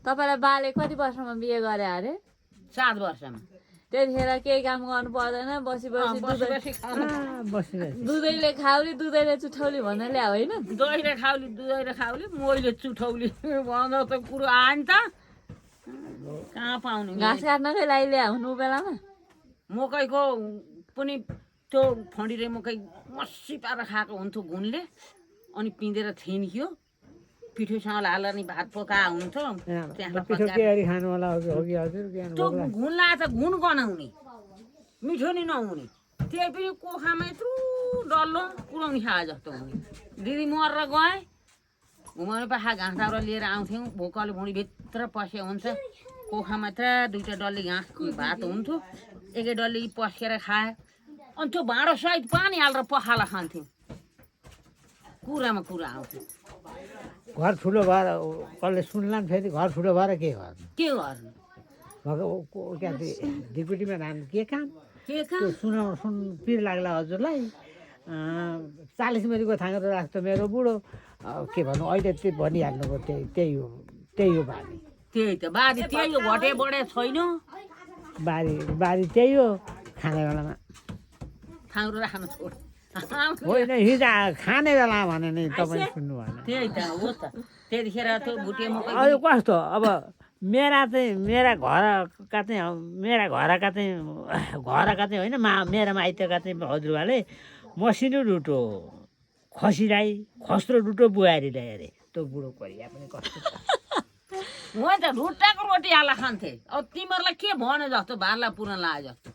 तपाईलाई बाले कति वर्षमा बिहे गरे अरे 7 वर्षमा त्यतिखेर केही काम गर्नु पर्दैन बसी बसी दुधैले खाउली दुधैले चुठौली भन्ने ल्या होइन दहीले खाउली मैले चुठौली भन्दा त कुरो आयो नि त कहाँ पाउने घाँस काट्नकै लागि ल्या हुनु बेलामा मकैको पनि त्यो फणीले मकै मस्सी पारेर खाएको हुन्थ्यो घुनले अनि पिँधेर थिन्क्यो पिठोसँग हालेर नि भात पका हुन्थ्यो त्यो घुन लाएर त घुन गनाउने मिठो नि नहुने त्यही पनि कोखामा यत्रो डल्लो पुऱ्याउने खाए जस्तो हुने दिदी मरेर गएँ घुमाउने पाखा घाँस दाउरा लिएर आउँथ्यौँ भोकले भुँडीभित्र पसे हुन्छ कोखामा त 2टा डल्ली घाँस भात हुन्थ्यो एकै डल्ली पस्केर खाए अनि त्यो भाँडो सहित पानी हालेर पखाला खान्थ्यौँ कुरामा कुरा आउँथ्यो घर ठुलो भएर कसले सुन्ला नि फेरि घर ठुलो भएर के गर्नु डिपुटीमा धान के काम के त्यो सुन पिर लाग्ला हजुरलाई 40 मिनटको थाँगेर राख्छ मेरो बुढो के भन्नु अहिले त्यो भनिहाल्नुको त्यही हो बारी त्यही त बारी त्यही हो घटे बढे छैन बारी त्यही हो खाने बेलामा थाङ्रो राख्नु छोड होइन हिजो खाने बेला भने नि तपाईँ सुन्नु भएन त्यही त हो त त्यतिखेर त्यो भुटे मकै अहिले कस्तो अब मेरा घरका चाहिँ होइन मेरा माइतका चाहिँ हजुरबाले मसिनो डुटो खसिराई खस्रो डुटो बुहारीलाई अरे त्यो बुढो परिया पनि कस्तो म त ढुट्टाको रोटी हाला खान्थे अब तिमीहरूलाई के भन्यो जस्तो भाला पुरान लाग्यो जस्तो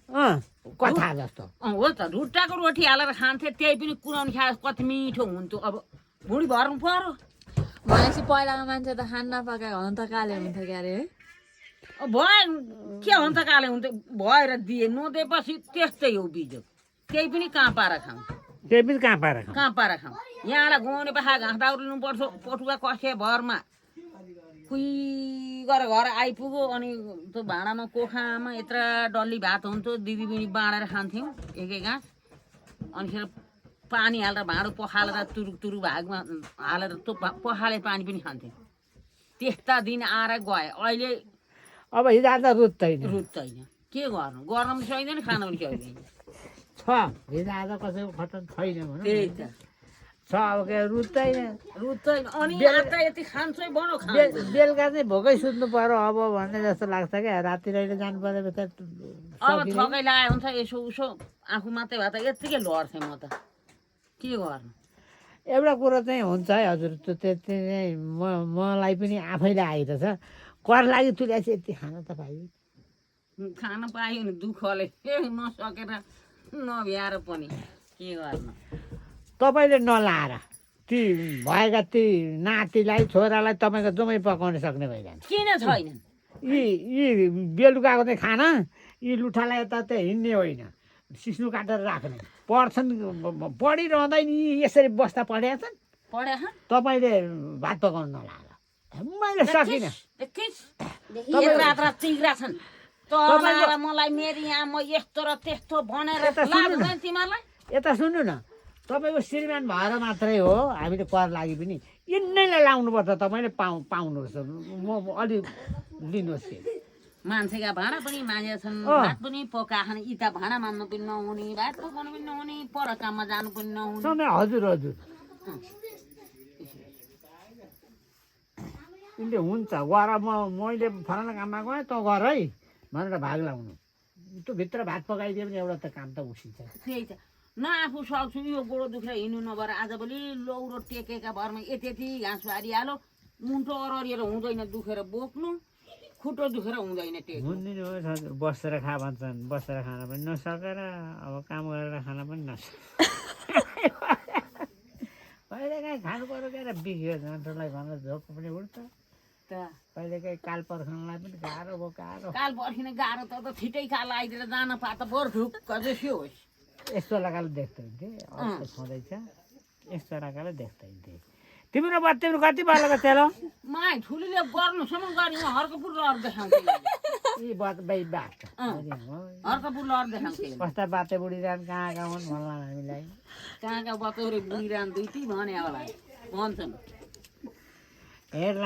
कथा जस्तो हो त ढुट्टाको रोटी हालेर खान्थे त्यही पनि कुराउनु खाए कति मिठो हुन्थ्यो अब भुँडी भर्नु पर्यो भनेपछि पहिलाको मान्छे त खान नपकाएको हुन त काले हुन्थ्यो क्या अरे भयो के हुन्छ काले हुन्थ्यो भएर दिए नदिएपछि त्यस्तै हो बिजो त्यही पनि कहाँ पाएर खाउँ कहाँ पाएर खाउँ यहाँबाट गाउने पाखा घाँस दाउरिनु पर्छ पटुवा कसे भरमा कुही गरेर घर आइपुग्यो अनि त्यो भाँडामा कोखामा यत्र डल्ली भात हुन्थ्यो दिदी पनि बाँडेर खान्थ्यौँ एक घाँस अनि फेरि पानी हालेर भाँडो पखालेर तुरु भागमा हालेर त्यो पखाले पानी पनि खान्थ्यौँ त्यस्ता दिन आएर गए अहिले अब हिजो आज रुच्दैन के गर्नु गर्न पनि सकिँदैन खान पनि सकिँदैन छ हिजो आज कसैको खटन छैन भनौँ त्यही त छ अब के रुच्दैन अनि यति खान्छै बनो बेलुका चाहिँ भोकै सुत्नु पर्यो अब भन्ने जस्तो लाग्छ क्या राति रहिले जानु पर्यो अब थकै लाग्यो हुन्छ यसो उसो आफू मात्रै भए त यत्तिकै लड्थेँ म त के गर्नु एउटा कुरो चाहिँ हुन्छ है हजुर त्यो त्यति नै मलाई पनि आफैले आइरहेछ कर लागि तुल्या चाहिँ यति खान त पाइयो खान पायो नि दुःखले नसकेर नभ्याएर पनि के गर्नु तपाईँले नलाएर ती भएका ती नातिलाई छोरालाई तपाईँको जम्मै पकाउन सक्ने भइरहन्छ किन छैन यी बेलुकाको चाहिँ खाना यी लुठालाई यता त हिँड्ने होइन सिस्नु काटेर राख्ने पढ्छन् पढिरहँदै नि यसरी बस्दा पढेका छन् तपाईँले भात पकाउन नलाएर मैले सकिनँ मलाई मेरो यहाँ म यस्तो र त्यस्तो भनेर तिमीहरूलाई यता सुन्नु न तपाईँको श्रीमान भएर मात्रै हो हामीले कर लागि पनि यिनैलाई लाउनुपर्छ तपाईँले पाउनुहोस् म अलि लिनुहोस् मान्छेका भाँडा पनि माझेछन् भात पनि पकाएछन् इता भाँडा मान्नु पनि नहुने भात पकाउनु पनि नहुने पर काममा जानु पनि नहुने हजुर तिमीले हुन्छ गर मैले फलाना काममा गएँ त गर है भनेर भाग लाउनु त्यो भित्र भात पकाइदियो भने एउटा त काम त उसिन्छ त्यही त न आफू सक्छु यो गोडो दुखेर हिँड्नु नभएर आजभोलि लौरो टेकेका भरमा यति घाँस हारिहाल्यो मुन्टो अररिएर हुँदैन दुखेर बोक्नु खुट्टो दुखेर हुँदैन त्यो बसेर खा भन्छन् बसेर खान पनि नसकेर अब काम गरेर खान पनि कहिलेकाहीँ खानु पर्यो क्या बिग्यो झन्टोलाई भनेर झोक पनि उठ्छ कहिलेकाहीँ काल पर्खनलाई पनि गाह्रो भयो काल पर्खिन गाह्रो त छिटै काल आइदिएर जान पा त बरु ढुक्क जसो होस् यस्तो लगाले देख्दैन्थे अर्को छँदैछ यस्तो लगाले देख्दैन्थे तिम्रो बत्तीहरू कति बालेको तेल माइ ठुलीले गर्नुसम्म गरी हर्कपुर लहर देखाउँथे हर्कपुर लहर देखाउँथे कस्ता बाटे बुढिरहन् कहाँ हुन् भन्ला हामीलाई कहाँ बतौरे बुढिरहन् दुई भने होला भन्छन् हेर्ला